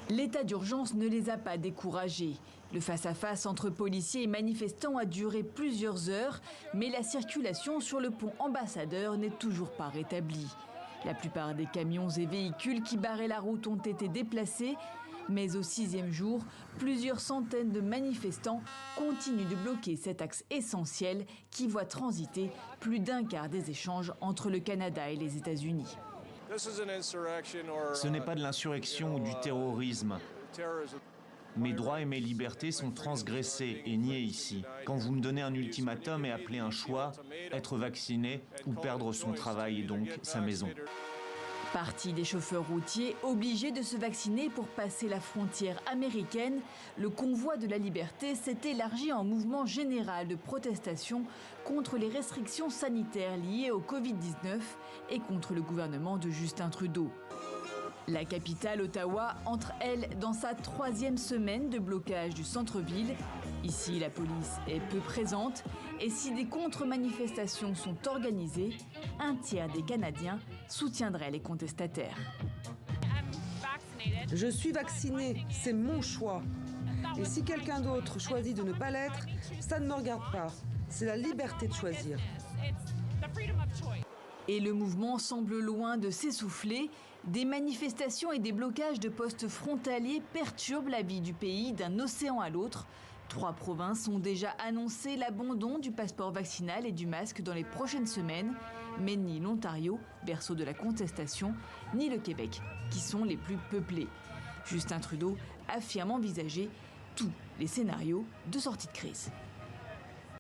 L'état d'urgence ne les a pas découragés. Le face-à-face entre policiers et manifestants a duré plusieurs heures, mais la circulation sur le pont Ambassadeur n'est toujours pas rétablie. La plupart des camions et véhicules qui barraient la route ont été déplacés, mais au 6e jour, plusieurs centaines de manifestants continuent de bloquer cet axe essentiel qui voit transiter plus d'un quart des échanges entre le Canada et les États-Unis. Ce n'est pas de l'insurrection ou du terrorisme. Mes droits et mes libertés sont transgressés et niés ici. Quand vous me donnez un ultimatum et appelez un choix, être vacciné ou perdre son travail et donc sa maison. Partie des chauffeurs routiers obligés de se vacciner pour passer la frontière américaine, le convoi de la liberté s'est élargi en mouvement général de protestation contre les restrictions sanitaires liées au Covid-19 et contre le gouvernement de Justin Trudeau. La capitale, Ottawa, entre elle dans sa 3e semaine de blocage du centre-ville. Ici, la police est peu présente et si des contre-manifestations sont organisées, un tiers des Canadiens soutiendraient les contestataires. Je suis vacciné, c'est mon choix. Et si quelqu'un d'autre choisit de ne pas l'être, ça ne me regarde pas. C'est la liberté de choisir. Et le mouvement semble loin de s'essouffler. Des manifestations et des blocages de postes frontaliers perturbent la vie du pays d'un océan à l'autre. 3 provinces ont déjà annoncé l'abandon du passeport vaccinal et du masque dans les prochaines semaines. Mais ni l'Ontario, berceau de la contestation, ni le Québec, qui sont les plus peuplés. Justin Trudeau affirme envisager tous les scénarios de sortie de crise.